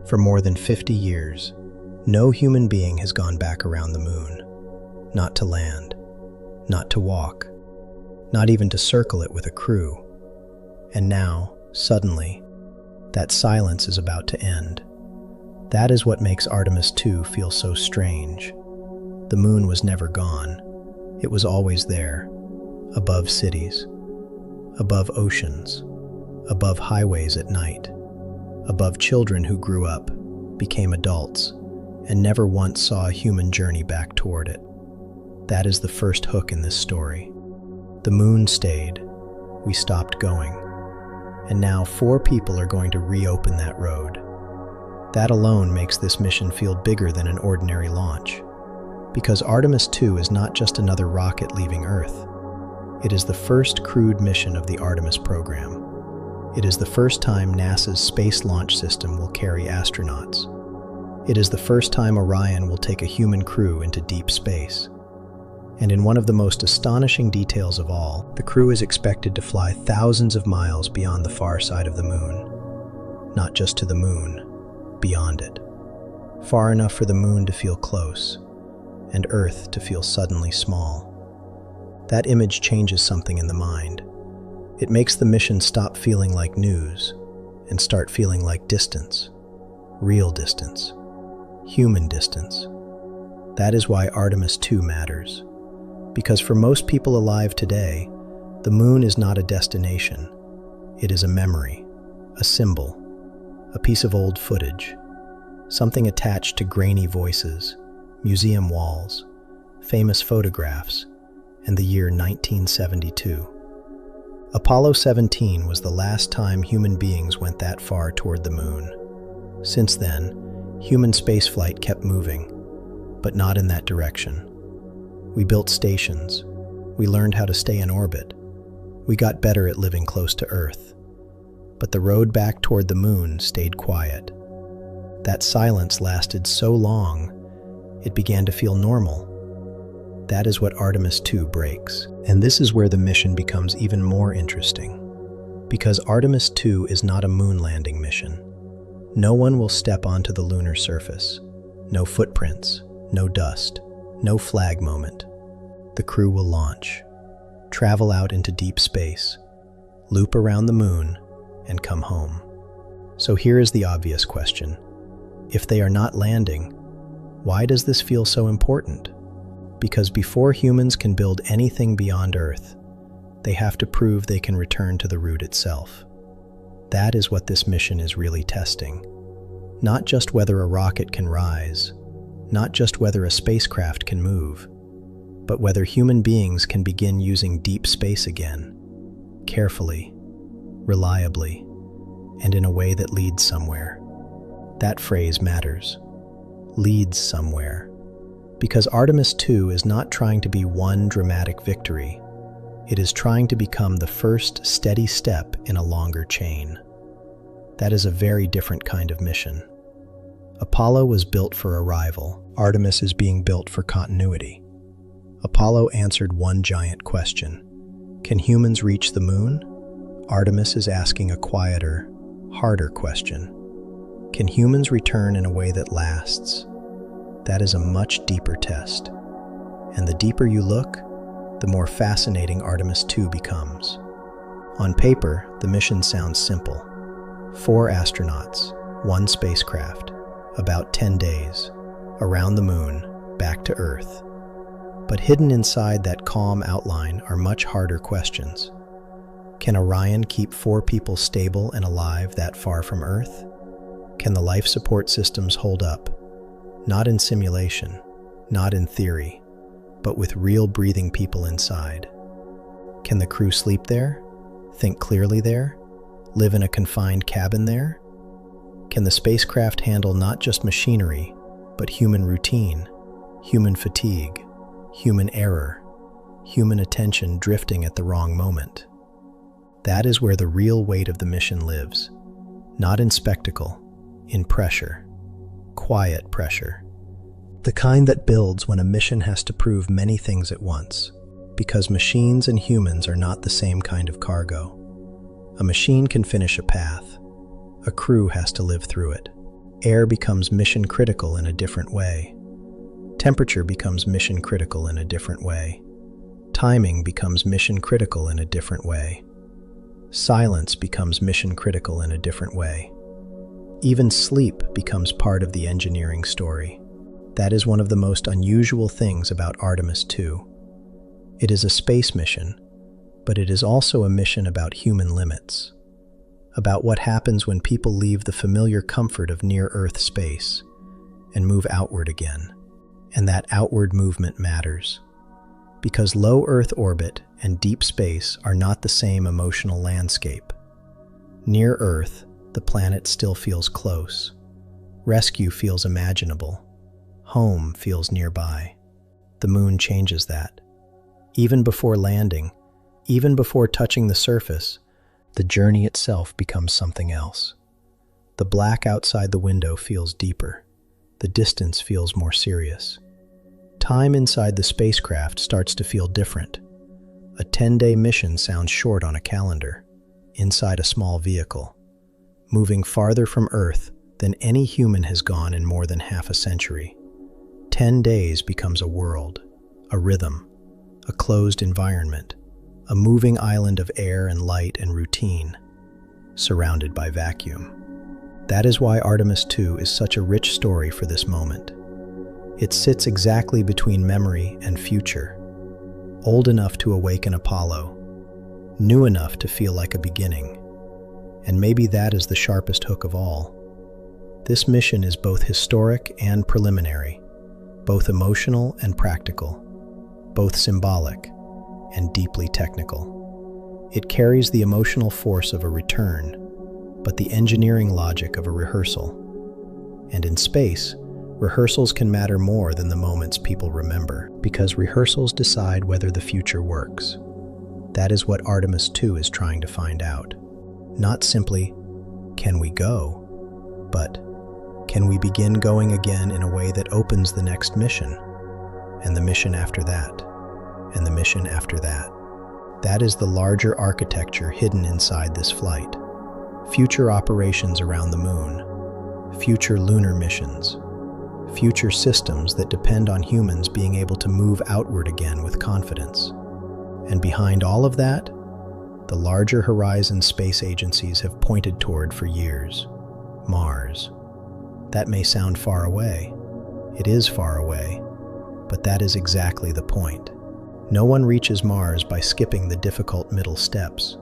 For more than 50 years, no human being has gone back around the moon. Not to land, not to walk, not even to circle it with a crew. And now, suddenly, that silence is about to end. That is what makes Artemis II feel so strange. The moon was never gone. It was always there, above cities, above oceans, above highways at night, above children who grew up, became adults, and never once saw a human journey back toward it. That is the first hook in this story. The moon stayed. We stopped going. And now 4 people are going to reopen that road. That alone makes this mission feel bigger than an ordinary launch. Because Artemis II is not just another rocket leaving Earth. It is the first crewed mission of the Artemis program. It is the first time NASA's Space Launch System will carry astronauts. It is the first time Orion will take a human crew into deep space. And in one of the most astonishing details of all, the crew is expected to fly thousands of miles beyond the far side of the moon. Not just to the moon, beyond it. Far enough for the moon to feel close, and Earth to feel suddenly small. That image changes something in the mind. It makes the mission stop feeling like news and start feeling like distance. Real distance. Human distance. That is why Artemis II matters. Because for most people alive today, the moon is not a destination. It is a memory, a symbol, a piece of old footage, something attached to grainy voices, museum walls, famous photographs, and the year 1972. Apollo 17 was the last time human beings went that far toward the moon. Since then, human spaceflight kept moving, but not in that direction. We built stations. We learned how to stay in orbit. We got better at living close to Earth. But the road back toward the moon stayed quiet. That silence lasted so long, it began to feel normal. That is what Artemis II breaks. And this is where the mission becomes even more interesting. Because Artemis II is not a moon landing mission. No one will step onto the lunar surface. No footprints, no dust, no flag moment. The crew will launch, travel out into deep space, loop around the moon, and come home. So here is the obvious question. If they are not landing, why does this feel so important? Because before humans can build anything beyond Earth, they have to prove they can return to the root itself. That is what this mission is really testing. Not just whether a rocket can rise, not just whether a spacecraft can move, but whether human beings can begin using deep space again, carefully, reliably, and in a way that leads somewhere. That phrase matters. Leads somewhere. Because Artemis II is not trying to be one dramatic victory. It is trying to become the first steady step in a longer chain. That is a very different kind of mission. Apollo was built for arrival. Artemis is being built for continuity. Apollo answered one giant question. Can humans reach the moon? Artemis is asking a quieter, harder question. Can humans return in a way that lasts? That is a much deeper test. And the deeper you look, the more fascinating Artemis II becomes. On paper, the mission sounds simple. 4 astronauts, 1 spacecraft, about 10 days, around the moon, back to Earth. But hidden inside that calm outline are much harder questions. Can Orion keep 4 people stable and alive that far from Earth? Can the life support systems hold up? Not in simulation, not in theory, but with real breathing people inside. Can the crew sleep there? Think clearly there? Live in a confined cabin there? Can the spacecraft handle not just machinery, but human routine, human fatigue, human error, human attention drifting at the wrong moment? That is where the real weight of the mission lives. Not in spectacle, in pressure. Quiet pressure. The kind that builds when a mission has to prove many things at once, because machines and humans are not the same kind of cargo. A machine can finish a path. A crew has to live through it. Air becomes mission critical in a different way. Temperature becomes mission critical in a different way. Timing becomes mission critical in a different way. Silence becomes mission critical in a different way. Even sleep becomes part of the engineering story. That is one of the most unusual things about Artemis II. It is a space mission, but it is also a mission about human limits, about what happens when people leave the familiar comfort of near-Earth space and move outward again. And that outward movement matters, because low Earth orbit and deep space are not the same emotional landscape. Near Earth, the planet still feels close. Rescue feels imaginable. Home feels nearby. The moon changes that. Even before landing, even before touching the surface, the journey itself becomes something else. The black outside the window feels deeper. The distance feels more serious. Time inside the spacecraft starts to feel different. A 10-day mission sounds short on a calendar, inside a small vehicle, moving farther from Earth than any human has gone in more than half a century. 10 days becomes a world, a rhythm, a closed environment, a moving island of air and light and routine, surrounded by vacuum. That is why Artemis II is such a rich story for this moment. It sits exactly between memory and future, old enough to awaken Apollo, new enough to feel like a beginning. And maybe that is the sharpest hook of all. This mission is both historic and preliminary, both emotional and practical, both symbolic and deeply technical. It carries the emotional force of a return, but the engineering logic of a rehearsal. And in space, rehearsals can matter more than the moments people remember, because rehearsals decide whether the future works. That is what Artemis II is trying to find out. Not simply, can we go, but can we begin going again in a way that opens the next mission, and the mission after that, and the mission after that. That is the larger architecture hidden inside this flight. Future operations around the moon, future lunar missions, future systems that depend on humans being able to move outward again with confidence. And behind all of that, the larger horizon space agencies have pointed toward for years. Mars. That may sound far away. It is far away, but that is exactly the point. No one reaches Mars by skipping the difficult middle steps.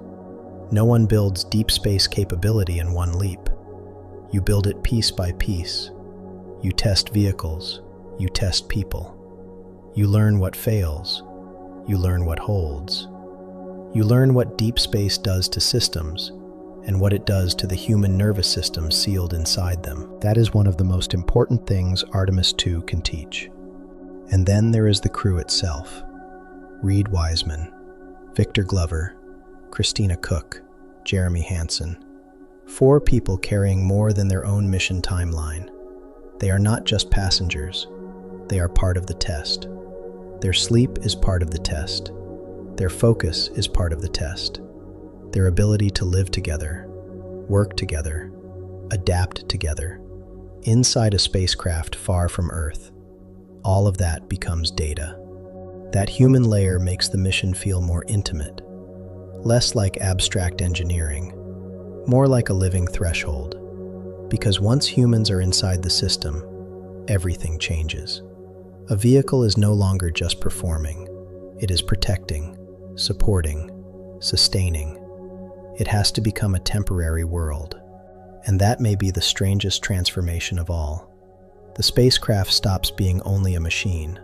No one builds deep space capability in one leap. You build it piece by piece. You test vehicles. You test people. You learn what fails. You learn what holds. You learn what deep space does to systems and what it does to the human nervous system sealed inside them. That is one of the most important things Artemis II can teach. And then there is the crew itself. Reed Wiseman, Victor Glover, Christina Cook, Jeremy Hansen. 4 people carrying more than their own mission timeline. They are not just passengers. They are part of the test. Their sleep is part of the test. Their focus is part of the test. Their ability to live together, work together, adapt together, inside a spacecraft far from Earth. All of that becomes data. That human layer makes the mission feel more intimate, less like abstract engineering, more like a living threshold. Because once humans are inside the system, everything changes. A vehicle is no longer just performing. It is protecting, supporting, sustaining. It has to become a temporary world. And that may be the strangest transformation of all. The spacecraft stops being only a machine.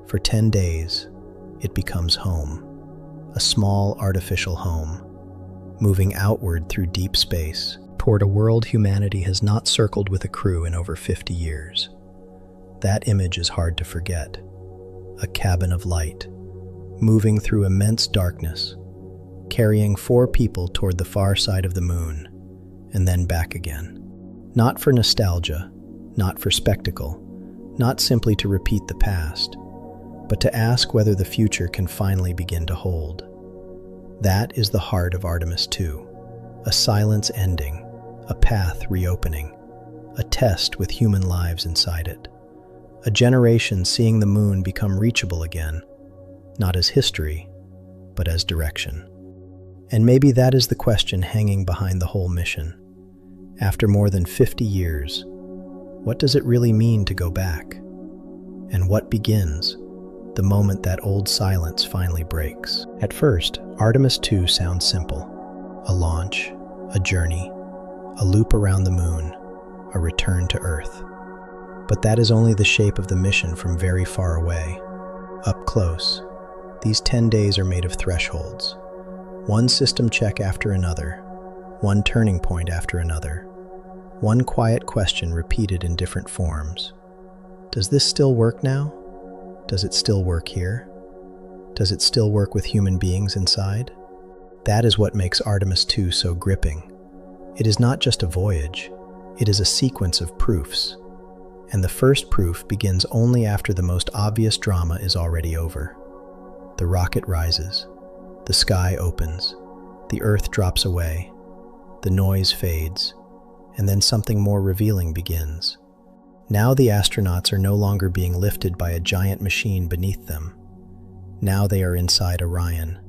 For 10 days, it becomes home. A small artificial home, moving outward through deep space, toward a world humanity has not circled with a crew in over 50 years. That image is hard to forget. A cabin of light, moving through immense darkness, carrying 4 people toward the far side of the moon, and then back again. Not for nostalgia, not for spectacle, not simply to repeat the past, but to ask whether the future can finally begin to hold. That is the heart of Artemis II, a silence ending, a path reopening, a test with human lives inside it, a generation seeing the moon become reachable again, not as history, but as direction. And maybe that is the question hanging behind the whole mission. After more than 50 years, what does it really mean to go back? And what begins the moment that old silence finally breaks? At first, Artemis II sounds simple. A launch, a journey, a loop around the moon, a return to Earth. But that is only the shape of the mission from very far away. Up close, these 10 days are made of thresholds. One system check after another, one turning point after another, one quiet question repeated in different forms. Does this still work now? Does it still work here? Does it still work with human beings inside? That is what makes Artemis II so gripping. It is not just a voyage, it is a sequence of proofs. And the first proof begins only after the most obvious drama is already over. The rocket rises, the sky opens, the Earth drops away, the noise fades, and then something more revealing begins. Now the astronauts are no longer being lifted by a giant machine beneath them. Now they are inside Orion,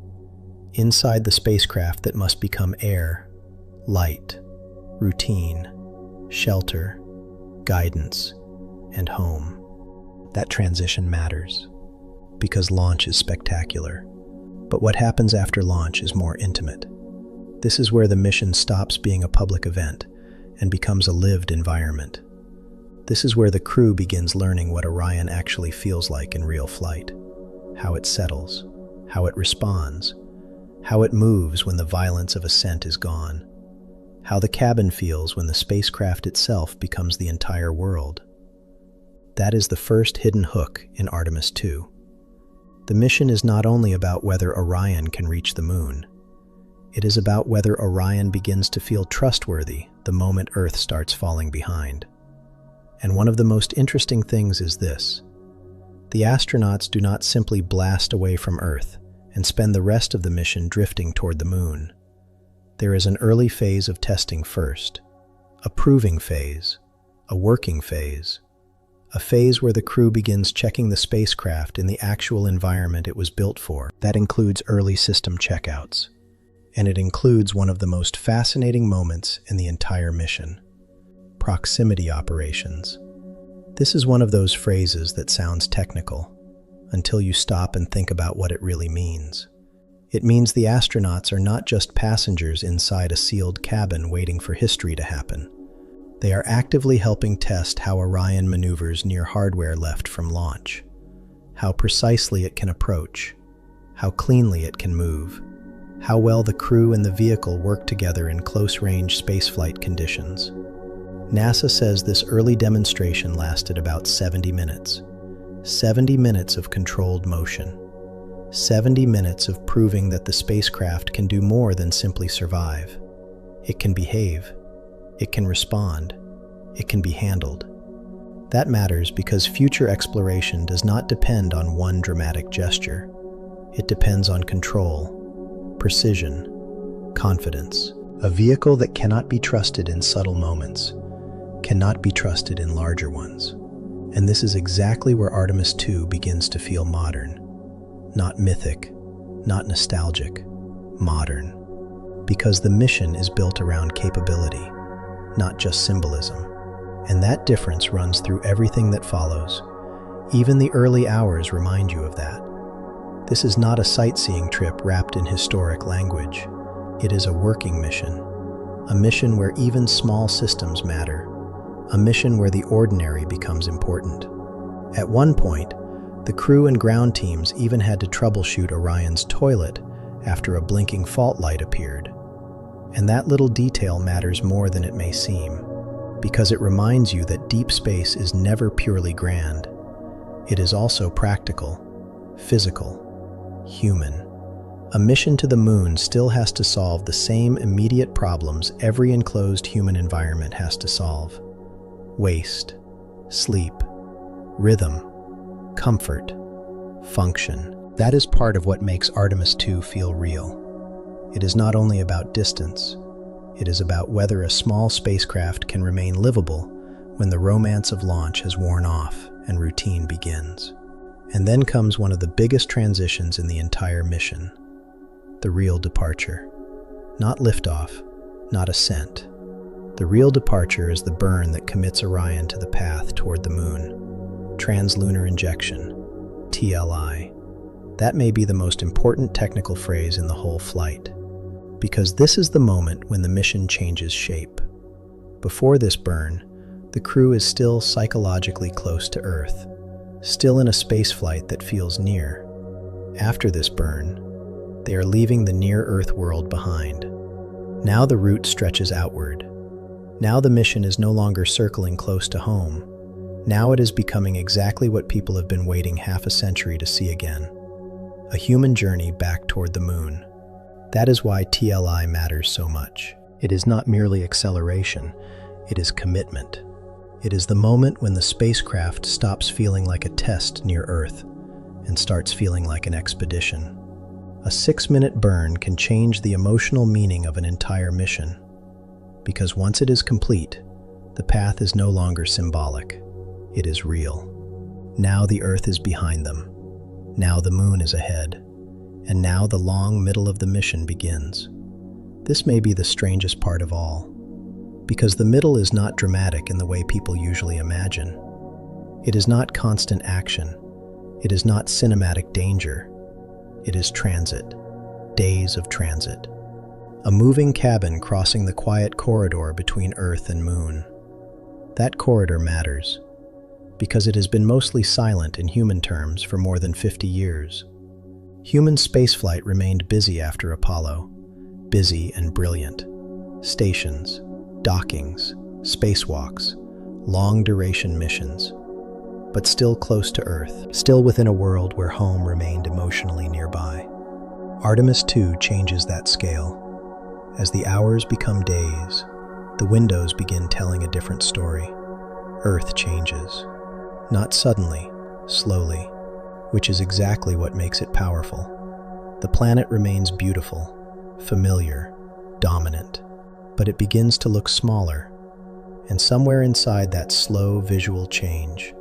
inside the spacecraft that must become air, light, routine, shelter, guidance, and home. That transition matters, because launch is spectacular. But what happens after launch is more intimate. This is where the mission stops being a public event and becomes a lived environment. This is where the crew begins learning what Orion actually feels like in real flight, how it settles, how it responds, how it moves when the violence of ascent is gone, how the cabin feels when the spacecraft itself becomes the entire world. That is the first hidden hook in Artemis II. The mission is not only about whether Orion can reach the moon. It is about whether Orion begins to feel trustworthy the moment Earth starts falling behind. And one of the most interesting things is this. The astronauts do not simply blast away from Earth and spend the rest of the mission drifting toward the moon. There is an early phase of testing first, a proving phase, a working phase, a phase where the crew begins checking the spacecraft in the actual environment it was built for. That includes early system checkouts. And it includes one of the most fascinating moments in the entire mission: proximity operations. This is one of those phrases that sounds technical, until you stop and think about what it really means. It means the astronauts are not just passengers inside a sealed cabin waiting for history to happen. They are actively helping test how Orion maneuvers near hardware left from launch, how precisely it can approach, how cleanly it can move, how well the crew and the vehicle work together in close-range spaceflight conditions. NASA says this early demonstration lasted about 70 minutes. 70 minutes of controlled motion. 70 minutes of proving that the spacecraft can do more than simply survive. It can behave. It can respond. It can be handled. That matters because future exploration does not depend on one dramatic gesture. It depends on control, precision, confidence. A vehicle that cannot be trusted in subtle moments cannot be trusted in larger ones. And this is exactly where Artemis II begins to feel modern. Not mythic, not nostalgic, modern. Because the mission is built around capability, not just symbolism. And that difference runs through everything that follows. Even the early hours remind you of that. This is not a sightseeing trip wrapped in historic language. It is a working mission. A mission where even small systems matter. A mission where the ordinary becomes important. At one point, the crew and ground teams even had to troubleshoot Orion's toilet after a blinking fault light appeared. And that little detail matters more than it may seem, because it reminds you that deep space is never purely grand. It is also practical, physical, human. A mission to the moon still has to solve the same immediate problems every enclosed human environment has to solve. Waste, sleep, rhythm, comfort, function. That is part of what makes Artemis II feel real. It is not only about distance. It is about whether a small spacecraft can remain livable when the romance of launch has worn off and routine begins. And then comes one of the biggest transitions in the entire mission, the real departure. Not liftoff, not ascent. The real departure is the burn that commits Orion to the path toward the moon. Translunar injection, TLI. That may be the most important technical phrase in the whole flight, because this is the moment when the mission changes shape. Before this burn, the crew is still psychologically close to Earth, still in a spaceflight that feels near. After this burn, they are leaving the near-Earth world behind. Now the route stretches outward. Now the mission is no longer circling close to home. Now it is becoming exactly what people have been waiting half a century to see again. A human journey back toward the moon. That is why TLI matters so much. It is not merely acceleration, it is commitment. It is the moment when the spacecraft stops feeling like a test near Earth and starts feeling like an expedition. A 6-minute burn can change the emotional meaning of an entire mission, because once it is complete, the path is no longer symbolic. It is real. Now the Earth is behind them. Now the moon is ahead. And now the long middle of the mission begins. This may be the strangest part of all, because the middle is not dramatic in the way people usually imagine. It is not constant action. It is not cinematic danger. It is transit. Days of transit. A moving cabin crossing the quiet corridor between Earth and moon. That corridor matters, because it has been mostly silent in human terms for more than 50 years. Human spaceflight remained busy after Apollo, busy and brilliant. Stations, dockings, spacewalks, long-duration missions, but still close to Earth, still within a world where home remained emotionally nearby. Artemis II changes that scale. As the hours become days, the windows begin telling a different story. Earth changes. Not suddenly, slowly, which is exactly what makes it powerful. The planet remains beautiful, familiar, dominant, but it begins to look smaller, and somewhere inside that slow visual change,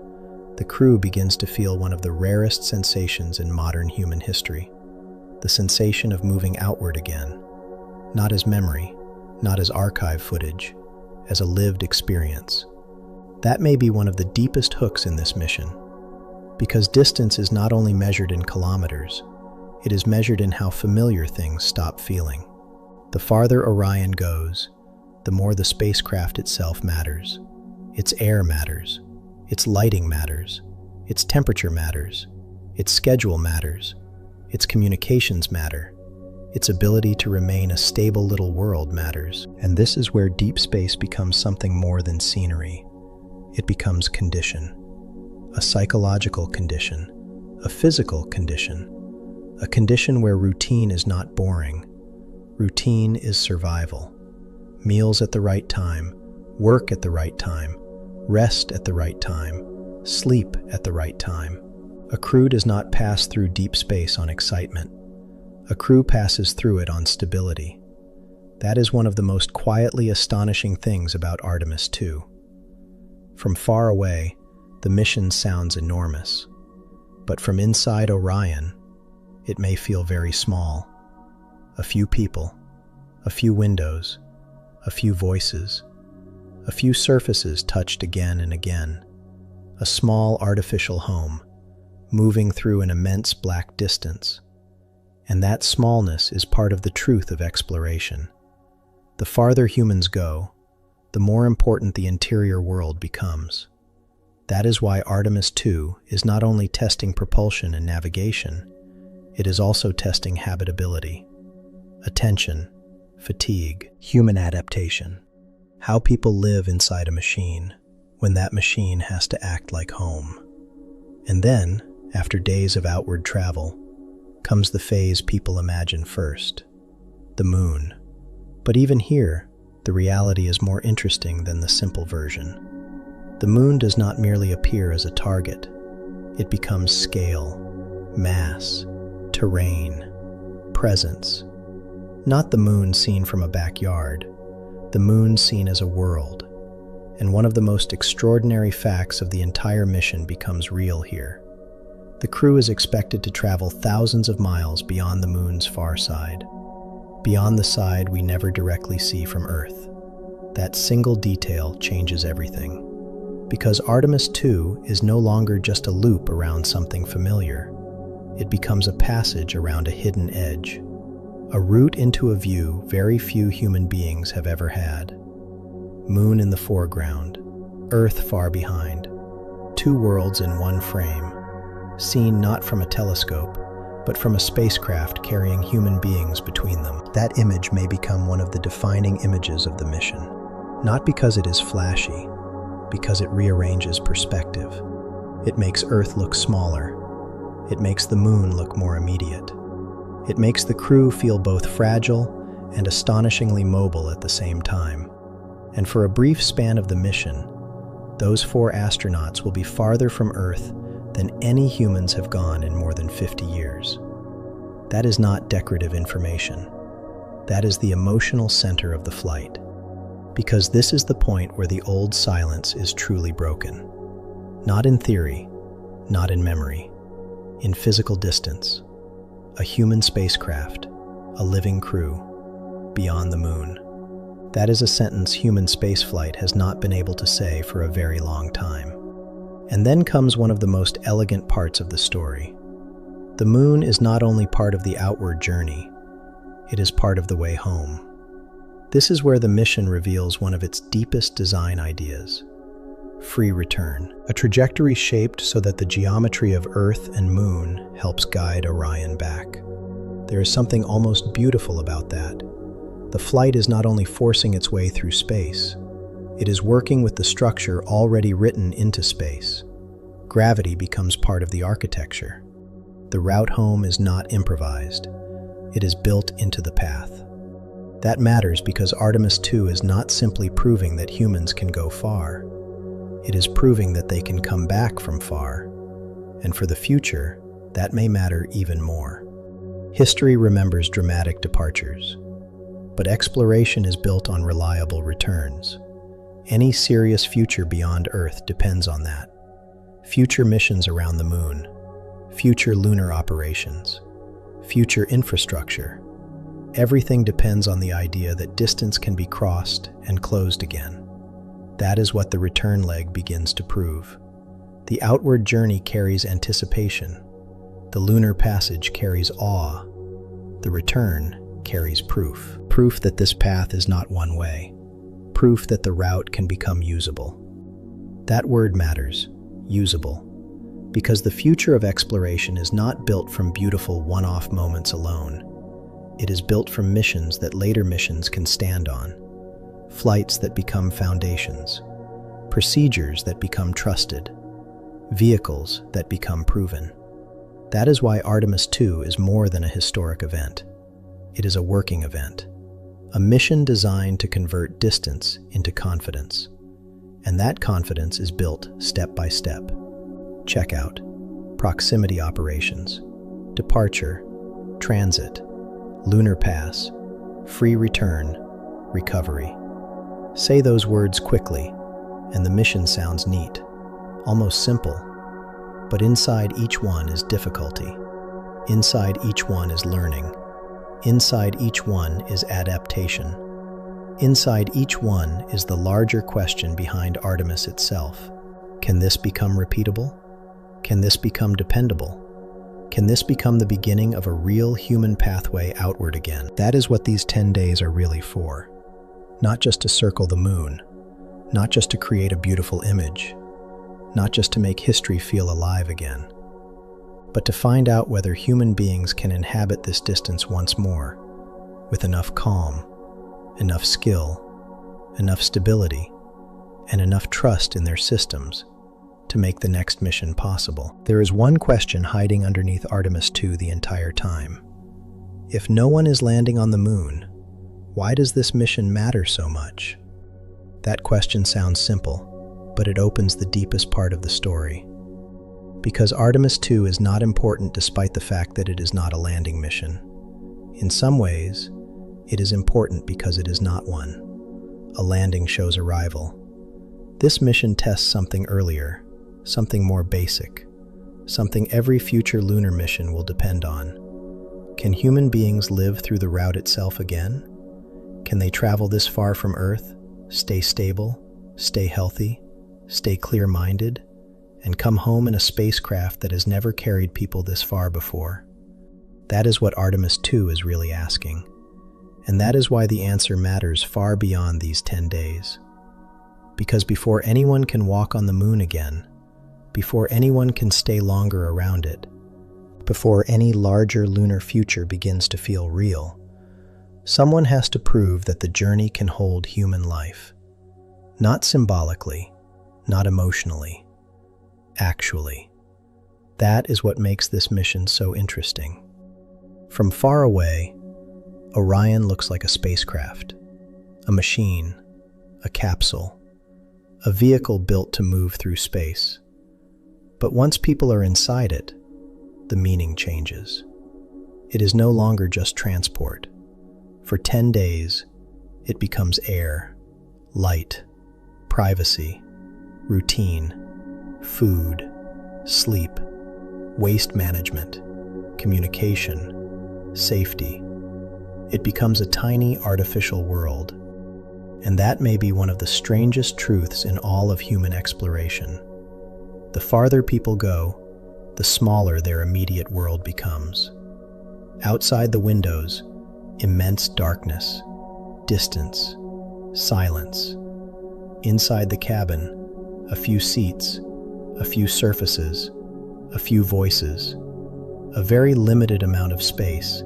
the crew begins to feel one of the rarest sensations in modern human history, the sensation of moving outward again, not as memory, not as archive footage, as a lived experience. That may be one of the deepest hooks in this mission, because distance is not only measured in kilometers, it is measured in how familiar things stop feeling. The farther Orion goes, the more the spacecraft itself matters. Its air matters, its lighting matters, its temperature matters, its schedule matters, its communications matter, its ability to remain a stable little world matters. And this is where deep space becomes something more than scenery. It becomes condition, a psychological condition, a physical condition, a condition where routine is not boring. Routine is survival. Meals at the right time, work at the right time, rest at the right time, sleep at the right time. A crew does not pass through deep space on excitement. A crew passes through it on stability. That is one of the most quietly astonishing things about Artemis II. From far away, the mission sounds enormous, but from inside Orion, it may feel very small. A few people, a few windows, a few voices, a few surfaces touched again and again. A small artificial home, moving through an immense black distance. And that smallness is part of the truth of exploration. The farther humans go, the more important the interior world becomes. That is why Artemis II is not only testing propulsion and navigation, it is also testing habitability, attention, fatigue, human adaptation, how people live inside a machine when that machine has to act like home. And then, after days of outward travel, comes the phase people imagine first, the moon. But even here, the reality is more interesting than the simple version. The moon does not merely appear as a target. It becomes scale, mass, terrain, presence. Not the moon seen from a backyard, the moon seen as a world. And one of the most extraordinary facts of the entire mission becomes real here. The crew is expected to travel thousands of miles beyond the moon's far side, beyond the side we never directly see from Earth. That single detail changes everything. Because Artemis II is no longer just a loop around something familiar. It becomes a passage around a hidden edge, a route into a view very few human beings have ever had. Moon in the foreground, Earth far behind, two worlds in one frame, seen not from a telescope, but from a spacecraft carrying human beings between them. That image may become one of the defining images of the mission, not because it is flashy, because it rearranges perspective. It makes Earth look smaller. It makes the moon look more immediate. It makes the crew feel both fragile and astonishingly mobile at the same time. And for a brief span of the mission, those 4 astronauts will be farther from Earth than any humans have gone in more than 50 years. That is not decorative information. That is the emotional center of the flight. Because this is the point where the old silence is truly broken. Not in theory, not in memory, in physical distance. A human spacecraft, a living crew, beyond the moon. That is a sentence human spaceflight has not been able to say for a very long time. And then comes one of the most elegant parts of the story. The moon is not only part of the outward journey, it is part of the way home. This is where the mission reveals one of its deepest design ideas: free return. A trajectory shaped so that the geometry of Earth and Moon helps guide Orion back. There is something almost beautiful about that. The flight is not only forcing its way through space, it is working with the structure already written into space. Gravity becomes part of the architecture. The route home is not improvised. It is built into the path. That matters because Artemis II is not simply proving that humans can go far. It is proving that they can come back from far. And for the future, that may matter even more. History remembers dramatic departures, but exploration is built on reliable returns. Any serious future beyond Earth depends on that. Future missions around the moon, future lunar operations, future infrastructure. Everything depends on the idea that distance can be crossed and closed again. That is what the return leg begins to prove. The outward journey carries anticipation. The lunar passage carries awe. The return carries proof. Proof that this path is not one way. Proof that the route can become usable. That word matters, usable, because the future of exploration is not built from beautiful one-off moments alone. It is built from missions that later missions can stand on, flights that become foundations, procedures that become trusted, vehicles that become proven. That is why Artemis II is more than a historic event. It is a working event, a mission designed to convert distance into confidence. And that confidence is built step by step. Checkout, proximity operations, departure, transit, lunar pass, free return, recovery. Say those words quickly, and the mission sounds neat, almost simple. But inside each one is difficulty. Inside each one is learning. Inside each one is adaptation. Inside each one is the larger question behind Artemis itself. Can this become repeatable? Can this become dependable? Can this become the beginning of a real human pathway outward again? That is what these 10 days are really for. Not just to circle the moon, not just to create a beautiful image, not just to make history feel alive again, but to find out whether human beings can inhabit this distance once more, with enough calm, enough skill, enough stability, and enough trust in their systems to make the next mission possible. There is one question hiding underneath Artemis II the entire time. If no one is landing on the moon, why does this mission matter so much? That question sounds simple, but it opens the deepest part of the story. Because Artemis II is not important despite the fact that it is not a landing mission. In some ways, it is important because it is not one. A landing shows arrival. This mission tests something earlier, something more basic, something every future lunar mission will depend on. Can human beings live through the route itself again? Can they travel this far from Earth, stay stable, stay healthy, stay clear-minded, and come home in a spacecraft that has never carried people this far before? That is what Artemis II is really asking. And that is why the answer matters far beyond these 10 days. Because before anyone can walk on the moon again, before anyone can stay longer around it, before any larger lunar future begins to feel real, someone has to prove that the journey can hold human life. Not symbolically, not emotionally, actually. That is what makes this mission so interesting. From far away, Orion looks like a spacecraft, a machine, a capsule, a vehicle built to move through space. But once people are inside it, the meaning changes. It is no longer just transport. For 10 days, it becomes air, light, privacy, routine, food, sleep, waste management, communication, safety. It becomes a tiny artificial world. And that may be one of the strangest truths in all of human exploration. The farther people go, the smaller their immediate world becomes. Outside the windows, immense darkness, distance, silence. Inside the cabin, a few seats, a few surfaces, a few voices, a very limited amount of space,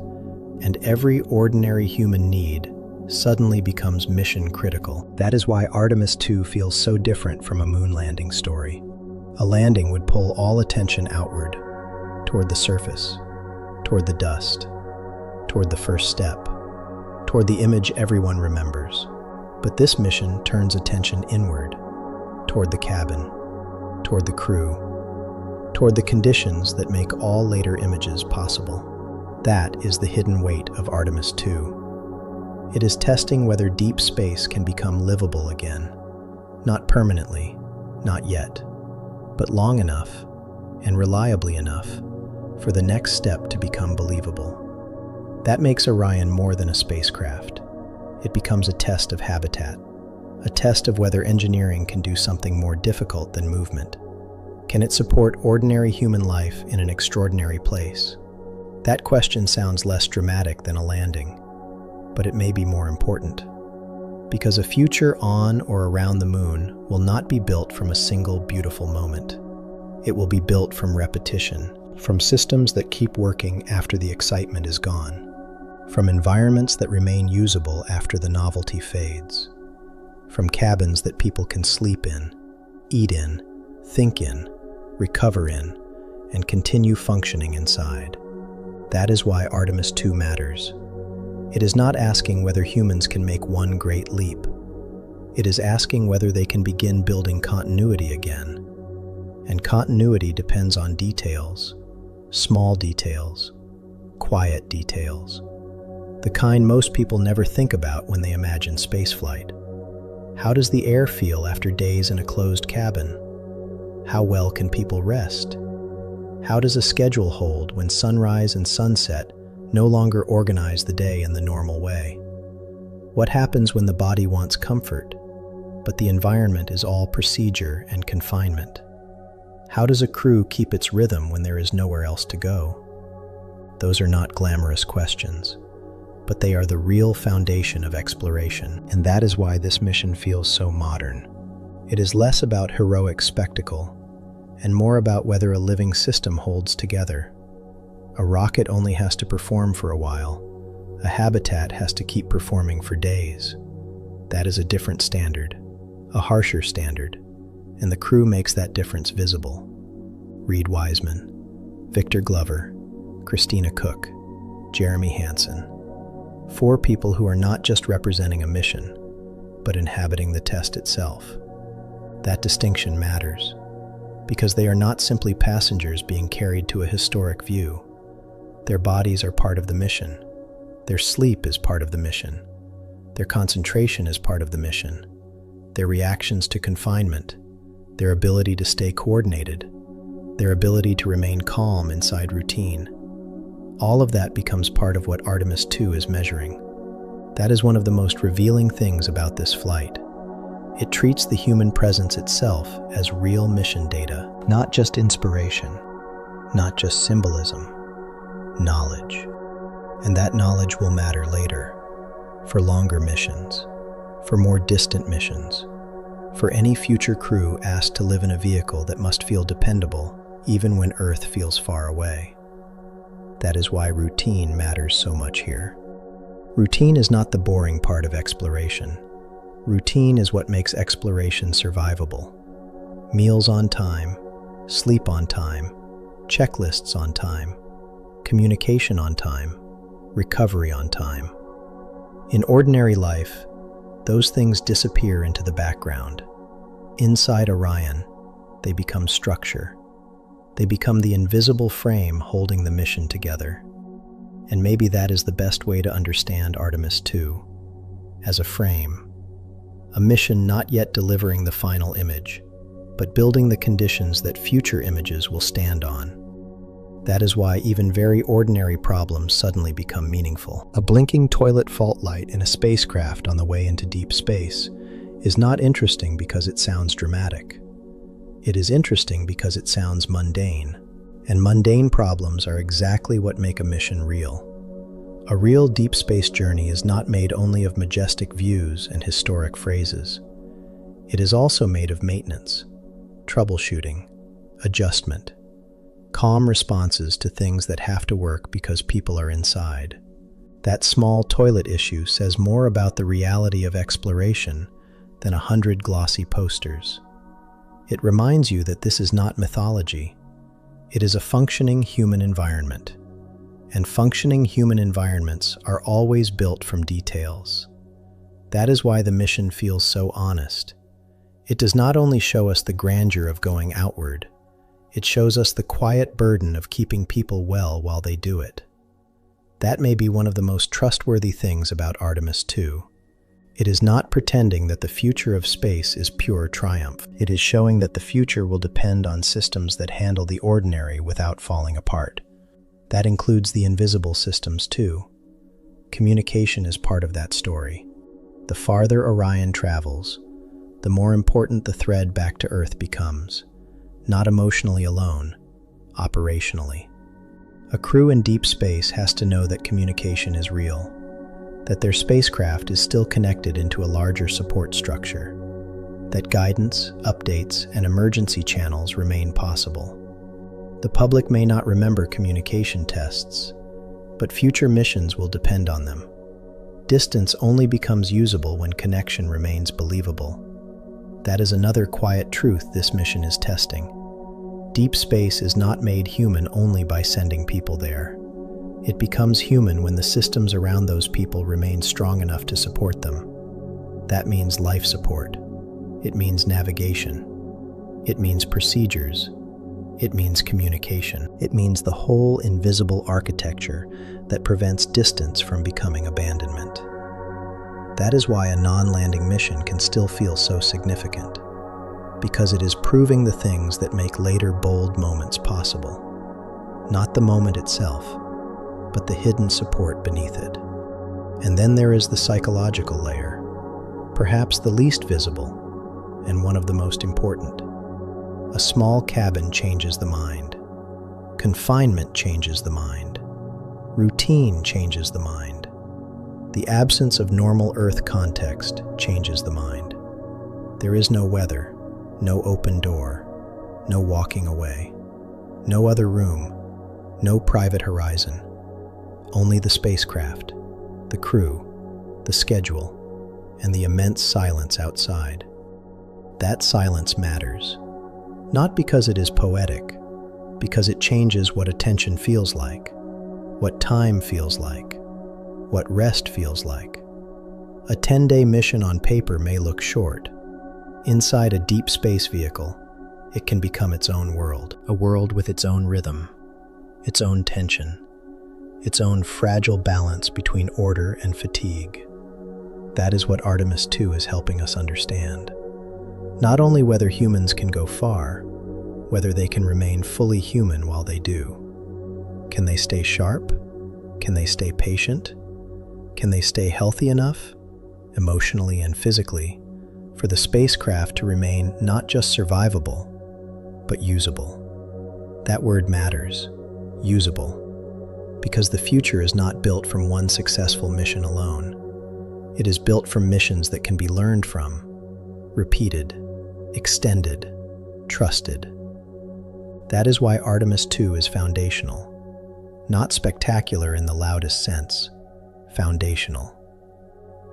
and every ordinary human need suddenly becomes mission critical. That is why Artemis II feels so different from a moon landing story. A landing would pull all attention outward, toward the surface, toward the dust, toward the first step, toward the image everyone remembers. But this mission turns attention inward, toward the cabin, toward the crew, toward the conditions that make all later images possible. That is the hidden weight of Artemis II. It is testing whether deep space can become livable again. Not permanently, not yet, but long enough and reliably enough for the next step to become believable. That makes Orion more than a spacecraft. It becomes a test of habitat, a test of whether engineering can do something more difficult than movement. Can it support ordinary human life in an extraordinary place? That question sounds less dramatic than a landing, but it may be more important. Because a future on or around the moon will not be built from a single beautiful moment. It will be built from repetition, from systems that keep working after the excitement is gone, from environments that remain usable after the novelty fades, from cabins that people can sleep in, eat in, think in, recover in, and continue functioning inside. That is why Artemis II matters. It is not asking whether humans can make one great leap. It is asking whether they can begin building continuity again. And continuity depends on details, small details, quiet details, the kind most people never think about when they imagine spaceflight. How does the air feel after days in a closed cabin? How well can people rest? How does a schedule hold when sunrise and sunset no longer organize the day in the normal way? What happens when the body wants comfort, but the environment is all procedure and confinement? How does a crew keep its rhythm when there is nowhere else to go? Those are not glamorous questions, but they are the real foundation of exploration, and that is why this mission feels so modern. It is less about heroic spectacle, and more about whether a living system holds together. A rocket only has to perform for a while. A habitat has to keep performing for days. That is a different standard, a harsher standard, and the crew makes that difference visible. Reed Wiseman, Victor Glover, Christina Cook, Jeremy Hansen. 4 people who are not just representing a mission, but inhabiting the test itself. That distinction matters, because they are not simply passengers being carried to a historic view. Their bodies are part of the mission. Their sleep is part of the mission. Their concentration is part of the mission. their reactions to confinement, their ability to stay coordinated, their ability to remain calm inside routine. All of that becomes part of what Artemis II is measuring. That is one of the most revealing things about this flight. It treats the human presence itself as real mission data, not just inspiration, not just symbolism, knowledge. And that knowledge will matter later, for longer missions, for more distant missions, for any future crew asked to live in a vehicle that must feel dependable even when Earth feels far away. That is why routine matters so much here. Routine is not the boring part of exploration. Routine is what makes exploration survivable. Meals on time, sleep on time, checklists on time, communication on time, recovery on time. In ordinary life, those things disappear into the background. Inside Orion, they become structure. They become the invisible frame holding the mission together. And maybe that is the best way to understand Artemis II, as a frame. A mission not yet delivering the final image, but building the conditions that future images will stand on. That is why even very ordinary problems suddenly become meaningful. A blinking toilet fault light in a spacecraft on the way into deep space is not interesting because it sounds dramatic. It is interesting because it sounds mundane, and mundane problems are exactly what make a mission real. A real deep space journey is not made only of majestic views and historic phrases. It is also made of maintenance, troubleshooting, adjustment, calm responses to things that have to work because people are inside. That small toilet issue says more about the reality of exploration than 100 glossy posters. It reminds you that this is not mythology. It is a functioning human environment. And functioning human environments are always built from details. That is why the mission feels so honest. It does not only show us the grandeur of going outward, it shows us the quiet burden of keeping people well while they do it. That may be one of the most trustworthy things about Artemis II. It is not pretending that the future of space is pure triumph. It is showing that the future will depend on systems that handle the ordinary without falling apart. That includes the invisible systems too. Communication is part of that story. The farther Orion travels, the more important the thread back to Earth becomes, not emotionally alone, operationally. A crew in deep space has to know that communication is real, that their spacecraft is still connected into a larger support structure, that guidance, updates, and emergency channels remain possible. The public may not remember communication tests, but future missions will depend on them. Distance only becomes usable when connection remains believable. That is another quiet truth this mission is testing. Deep space is not made human only by sending people there. It becomes human when the systems around those people remain strong enough to support them. That means life support. It means navigation. It means procedures. It means communication. It means the whole invisible architecture that prevents distance from becoming abandonment. That is why a non-landing mission can still feel so significant, because it is proving the things that make later bold moments possible. Not the moment itself, but the hidden support beneath it. And then there is the psychological layer, perhaps the least visible, and one of the most important. A small cabin changes the mind. Confinement changes the mind. Routine changes the mind. The absence of normal Earth context changes the mind. There is no weather, no open door, no walking away, no other room, no private horizon. Only the spacecraft, the crew, the schedule, and the immense silence outside. That silence matters. Not because it is poetic, because it changes what attention feels like, what time feels like, what rest feels like. A 10-day mission on paper may look short. Inside a deep space vehicle, it can become its own world, a world with its own rhythm, its own tension, its own fragile balance between order and fatigue. That is what Artemis II is helping us understand. Not only whether humans can go far, whether they can remain fully human while they do. Can they stay sharp? Can they stay patient? Can they stay healthy enough, emotionally and physically, for the spacecraft to remain not just survivable, but usable? That word matters, usable, because the future is not built from one successful mission alone. It is built from missions that can be learned from, repeated, extended, trusted. That is why Artemis II is foundational. Not spectacular in the loudest sense, foundational.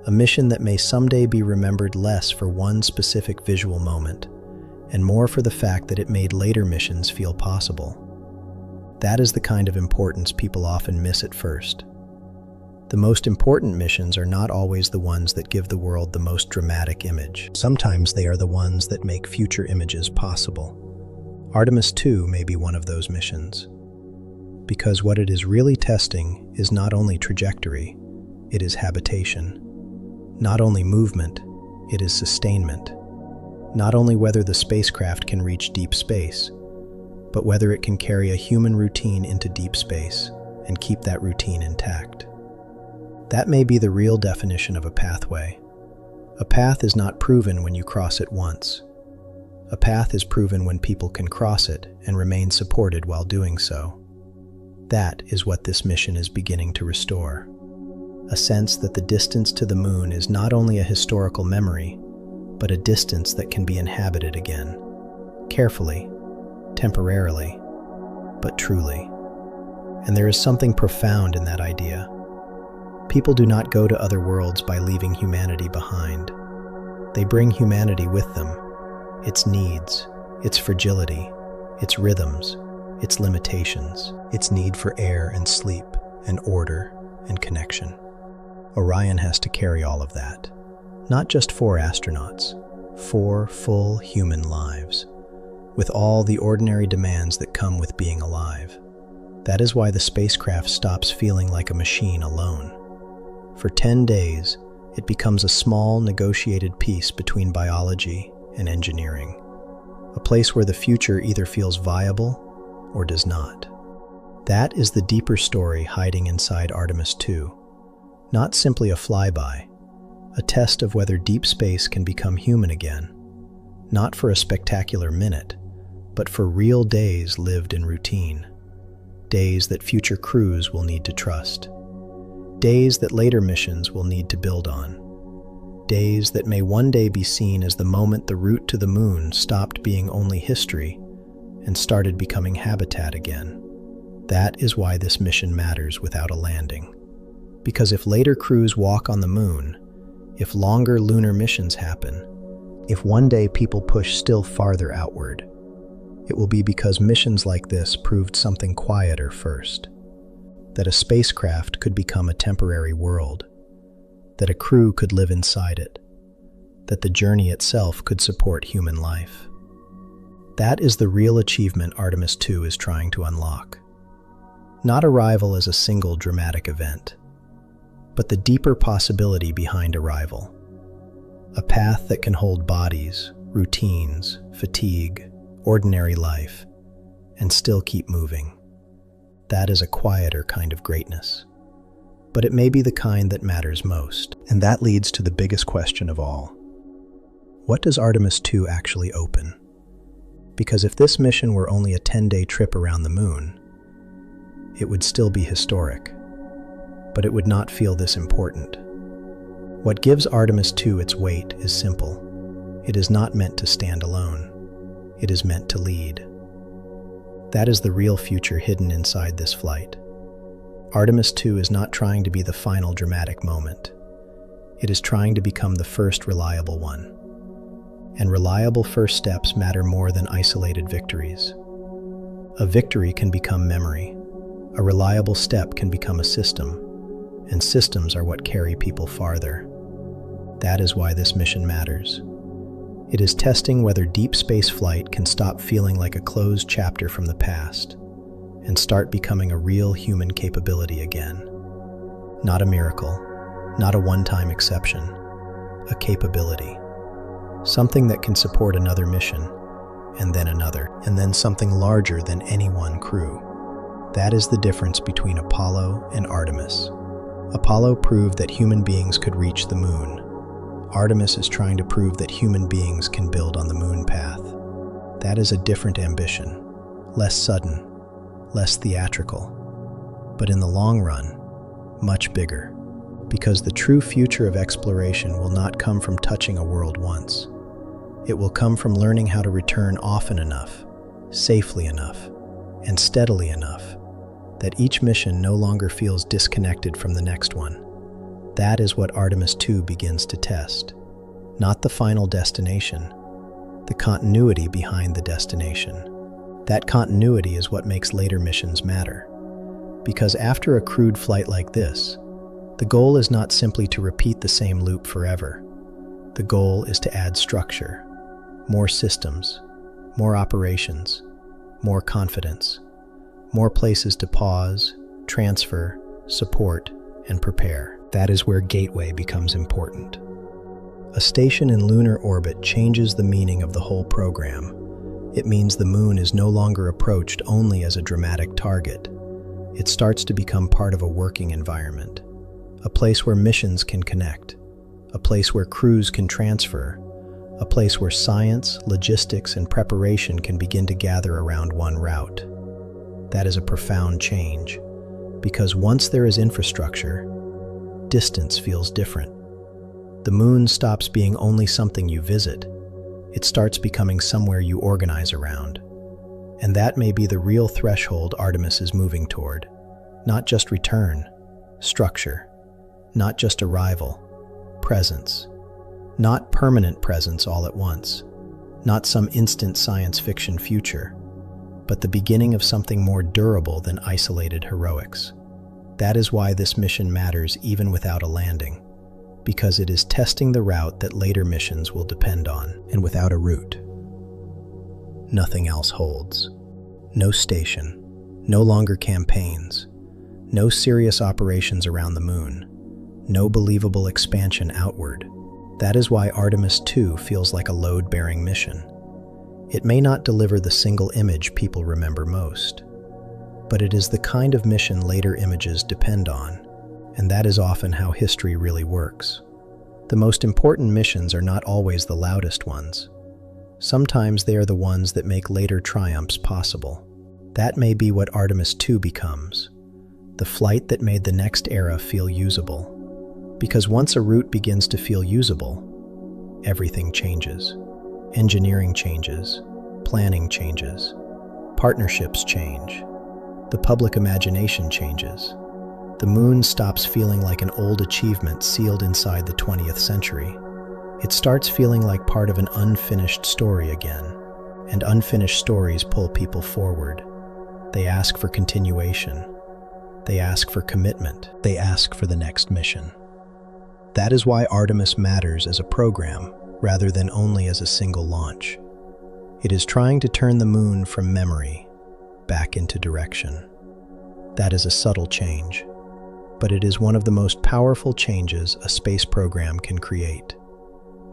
A mission that may someday be remembered less for one specific visual moment, and more for the fact that it made later missions feel possible. That is the kind of importance people often miss at first. The most important missions are not always the ones that give the world the most dramatic image. Sometimes they are the ones that make future images possible. Artemis II may be one of those missions. Because what it is really testing is not only trajectory, it is habitation. Not only movement, it is sustainment. Not only whether the spacecraft can reach deep space, but whether it can carry a human routine into deep space and keep that routine intact. That may be the real definition of a pathway. A path is not proven when you cross it once. A path is proven when people can cross it and remain supported while doing so. That is what this mission is beginning to restore. A sense that the distance to the moon is not only a historical memory, but a distance that can be inhabited again. Carefully, temporarily, but truly. And there is something profound in that idea. People do not go to other worlds by leaving humanity behind. They bring humanity with them, its needs, its fragility, its rhythms, its limitations, its need for air and sleep and order and connection. Orion has to carry all of that. Not just 4 astronauts, 4 full human lives, with all the ordinary demands that come with being alive. That is why the spacecraft stops feeling like a machine alone. For 10 days, it becomes a small, negotiated piece between biology and engineering. A place where the future either feels viable or does not. That is the deeper story hiding inside Artemis II. Not simply a flyby, a test of whether deep space can become human again. Not for a spectacular minute, but for real days lived in routine. Days that future crews will need to trust. Days that later missions will need to build on. Days that may one day be seen as the moment the route to the moon stopped being only history and started becoming habitat again. That is why this mission matters without a landing. Because if later crews walk on the moon, if longer lunar missions happen, if one day people push still farther outward, it will be because missions like this proved something quieter first. That a spacecraft could become a temporary world, that a crew could live inside it, that the journey itself could support human life. That is the real achievement Artemis II is trying to unlock. Not arrival as a single dramatic event, but the deeper possibility behind arrival. A path that can hold bodies, routines, fatigue, ordinary life, and still keep moving. That is a quieter kind of greatness. But it may be the kind that matters most. And that leads to the biggest question of all. What does Artemis II actually open? Because if this mission were only a 10-day trip around the moon, it would still be historic. But it would not feel this important. What gives Artemis II its weight is simple. It is not meant to stand alone. It is meant to lead. That is the real future hidden inside this flight. Artemis II is not trying to be the final dramatic moment. It is trying to become the first reliable one. And reliable first steps matter more than isolated victories. A victory can become memory. A reliable step can become a system. And systems are what carry people farther. That is why this mission matters. It is testing whether deep space flight can stop feeling like a closed chapter from the past and start becoming a real human capability again. Not a miracle, not a one-time exception, a capability. something that can support another mission, and then another, and then something larger than any one crew. That is the difference between Apollo and Artemis. Apollo proved that human beings could reach the moon. Artemis is trying to prove that human beings can build on the moon path. That is a different ambition, less sudden, less theatrical, but in the long run, much bigger. Because the true future of exploration will not come from touching a world once. It will come from learning how to return often enough, safely enough, and steadily enough that each mission no longer feels disconnected from the next one. That is what Artemis II begins to test. Not the final destination, the continuity behind the destination. That continuity is what makes later missions matter. Because after a crewed flight like this, the goal is not simply to repeat the same loop forever. The goal is to add structure, more systems, more operations, more confidence, more places to pause, transfer, support, and prepare. That is where gateway becomes important. A station in lunar orbit changes the meaning of the whole program. It means the moon is no longer approached only as a dramatic target. It starts to become part of a working environment, a place where missions can connect, a place where crews can transfer, a place where science, logistics, and preparation can begin to gather around one route. That is a profound change, because once there is infrastructure, distance feels different. The moon stops being only something you visit. It starts becoming somewhere you organize around. And that may be the real threshold Artemis is moving toward. Not just return, structure. Not just arrival, presence. Not permanent presence all at once. Not some instant science fiction future, but the beginning of something more durable than isolated heroics. That is why this mission matters even without a landing, because it is testing the route that later missions will depend on. And without a route, nothing else holds. No station, no longer campaigns, no serious operations around the moon, no believable expansion outward. That is why Artemis II feels like a load-bearing mission. It may not deliver the single image people remember most, but it is the kind of mission later images depend on, and that is often how history really works. The most important missions are not always the loudest ones. Sometimes they are the ones that make later triumphs possible. That may be what Artemis II becomes, the flight that made the next era feel usable. Because once a route begins to feel usable, everything changes. Engineering changes, planning changes, partnerships change, the public imagination changes. The moon stops feeling like an old achievement sealed inside the 20th century. It starts feeling like part of an unfinished story again, and unfinished stories pull people forward. They ask for continuation. They ask for commitment. They ask for the next mission. That is why Artemis matters as a program, rather than only as a single launch. It is trying to turn the moon from memory back into direction. That is a subtle change, but it is one of the most powerful changes a space program can create.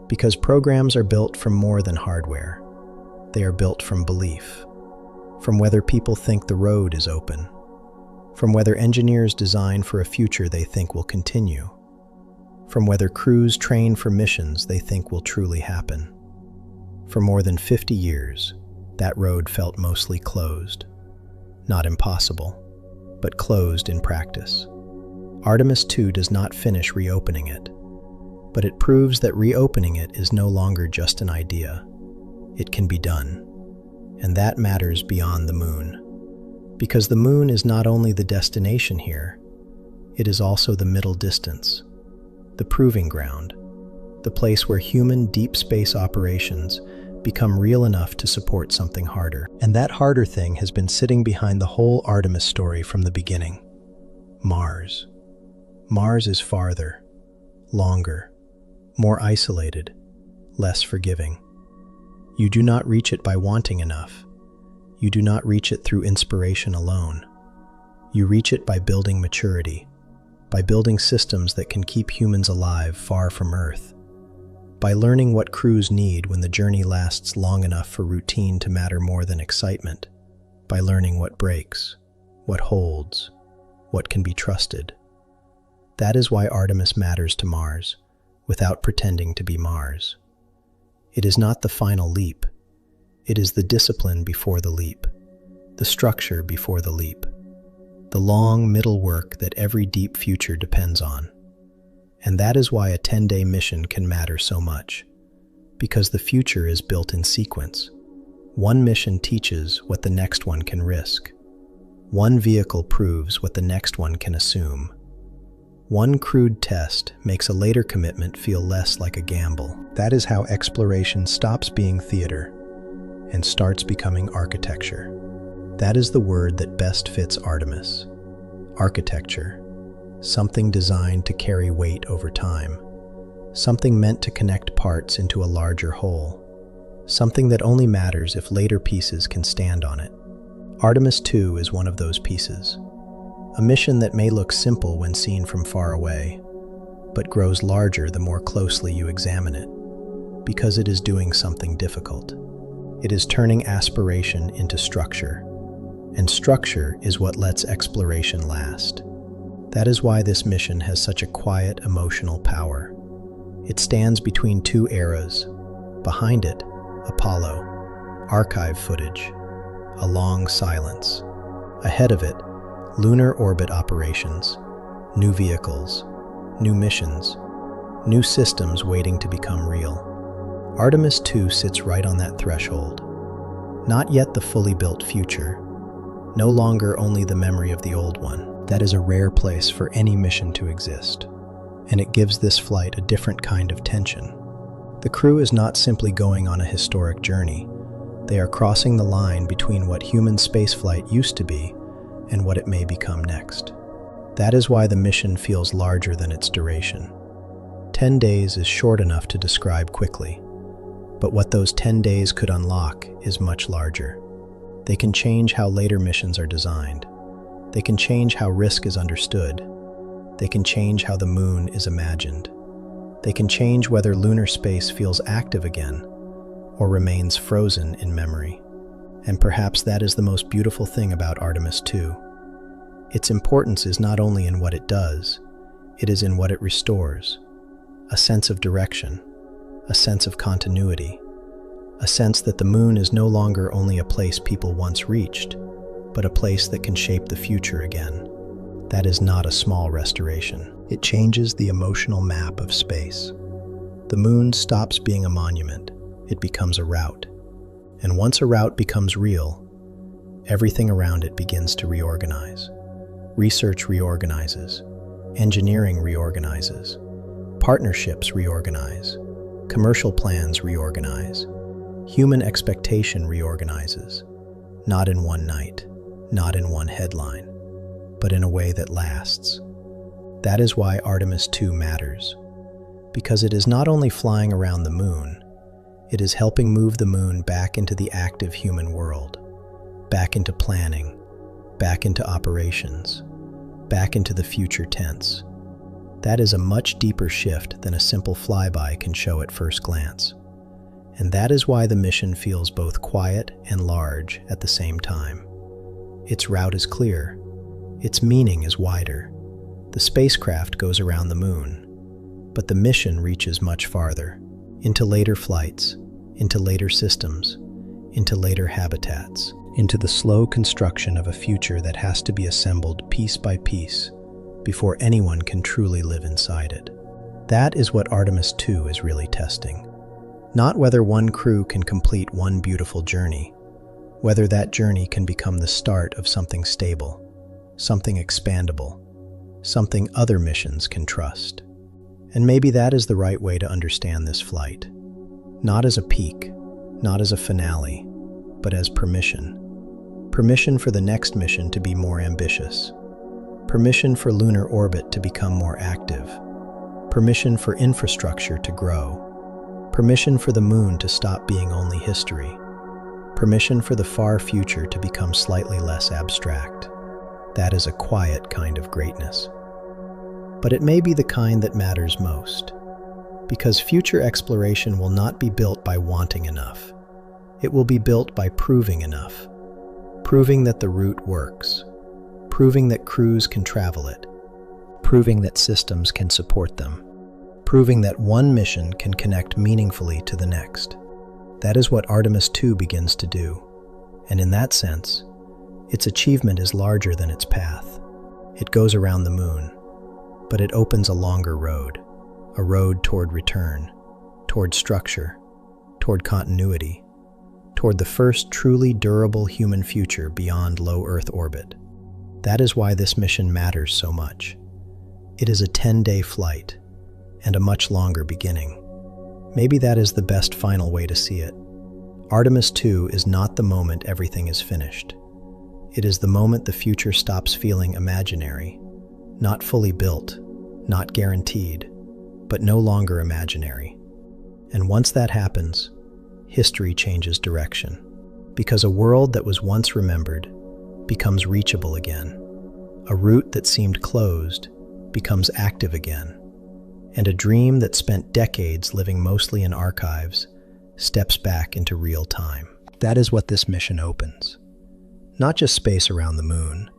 Because programs are built from more than hardware. They are built from belief, from whether people think the road is open, from whether engineers design for a future they think will continue, from whether crews train for missions they think will truly happen. For more than 50 years, that road felt mostly closed. Not impossible, but closed in practice. Artemis II does not finish reopening it, but it proves that reopening it is no longer just an idea. It can be done, and that matters beyond the moon. Because the moon is not only the destination here, it is also the middle distance. The proving ground, the place where human deep space operations become real enough to support something harder. And that harder thing has been sitting behind the whole Artemis story from the beginning. Mars. Mars is farther, longer, more isolated, less forgiving. You do not reach it by wanting enough. You do not reach it through inspiration alone. You reach it by building maturity, by building systems that can keep humans alive far from Earth. by learning what crews need when the journey lasts long enough for routine to matter more than excitement, by learning what breaks, what holds, what can be trusted. That is why Artemis matters to Mars, without pretending to be Mars. It is not the final leap. It is the discipline before the leap, the structure before the leap, the long middle work that every deep future depends on. And that is why a 10-day mission can matter so much, because the future is built in sequence. One mission teaches what the next one can risk. One vehicle proves what the next one can assume. One crude test makes a later commitment feel less like a gamble. That is how exploration stops being theater and starts becoming architecture. That is the word that best fits Artemis. Architecture. Something designed to carry weight over time. Something meant to connect parts into a larger whole. Something that only matters if later pieces can stand on it. Artemis II is one of those pieces. A mission that may look simple when seen from far away, but grows larger the more closely you examine it, because it is doing something difficult. It is turning aspiration into structure, and structure is what lets exploration last. That is why this mission has such a quiet, emotional power. It stands between two eras. Behind it, Apollo, archive footage, a long silence. Ahead of it, lunar orbit operations, new vehicles, new missions, new systems waiting to become real. Artemis II sits right on that threshold. Not yet the fully built future, no longer only the memory of the old one. That is a rare place for any mission to exist, and it gives this flight a different kind of tension. The crew is not simply going on a historic journey. They are crossing the line between what human spaceflight used to be and what it may become next. That is why the mission feels larger than its duration. 10 days is short enough to describe quickly, but what those 10 days could unlock is much larger. They can change how later missions are designed. They can change how risk is understood. They can change how the moon is imagined. They can change whether lunar space feels active again or remains frozen in memory. And perhaps that is the most beautiful thing about Artemis II. Its importance is not only in what it does, it is in what it restores. A sense of direction, a sense of continuity, a sense that the moon is no longer only a place people once reached, but a place that can shape the future again. That is not a small restoration. It changes the emotional map of space. The moon stops being a monument. It becomes a route. And once a route becomes real, everything around it begins to reorganize. Research reorganizes. Engineering reorganizes. Partnerships reorganize. Commercial plans reorganize. Human expectation reorganizes. Not in one night. Not in one headline, but in a way that lasts. That is why Artemis II matters, because it is not only flying around the moon, it is helping move the moon back into the active human world, back into planning, back into operations, back into the future tense. That is a much deeper shift than a simple flyby can show at first glance. And that is why the mission feels both quiet and large at the same time. Its route is clear. Its meaning is wider. The spacecraft goes around the moon, but the mission reaches much farther, into later flights, into later systems, into later habitats, into the slow construction of a future that has to be assembled piece by piece before anyone can truly live inside it. That is what Artemis II is really testing. Not whether one crew can complete one beautiful journey, whether that journey can become the start of something stable, something expandable, something other missions can trust. And maybe that is the right way to understand this flight. Not as a peak, not as a finale, but as permission. Permission for the next mission to be more ambitious. Permission for lunar orbit to become more active. Permission for infrastructure to grow. Permission for the moon to stop being only history. Permission for the far future to become slightly less abstract. That is a quiet kind of greatness. But it may be the kind that matters most. Because future exploration will not be built by wanting enough. It will be built by proving enough. Proving that the route works. Proving that crews can travel it. Proving that systems can support them. Proving that one mission can connect meaningfully to the next. That is what Artemis II begins to do. And in that sense, its achievement is larger than its path. It goes around the moon, but it opens a longer road. A road toward return, toward structure, toward continuity, toward the first truly durable human future beyond low Earth orbit. That is why this mission matters so much. It is a 10-day flight, and a much longer beginning. Maybe that is the best final way to see it. Artemis II is not the moment everything is finished. It is the moment the future stops feeling imaginary, not fully built, not guaranteed, but no longer imaginary. And once that happens, history changes direction. Because a world that was once remembered becomes reachable again. A route that seemed closed becomes active again. And a dream that spent decades living mostly in archives steps back into real time. That is what this mission opens. Not just space around the moon,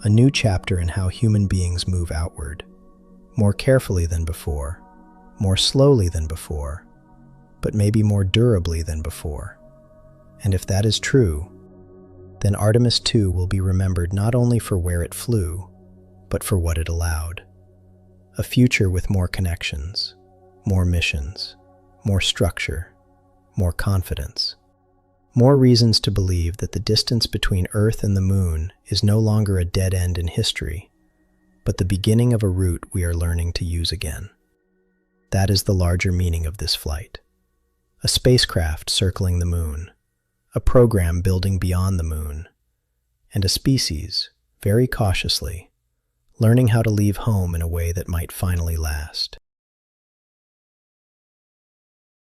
a new chapter in how human beings move outward, more carefully than before, more slowly than before, but maybe more durably than before. And if that is true, then Artemis II will be remembered not only for where it flew, but for what it allowed. A future with more connections, more missions, more structure, more confidence. More reasons to believe that the distance between Earth and the moon is no longer a dead end in history, but the beginning of a route we are learning to use again. That is the larger meaning of this flight. A spacecraft circling the moon, a program building beyond the moon, and a species, very cautiously, learning how to leave home in a way that might finally last.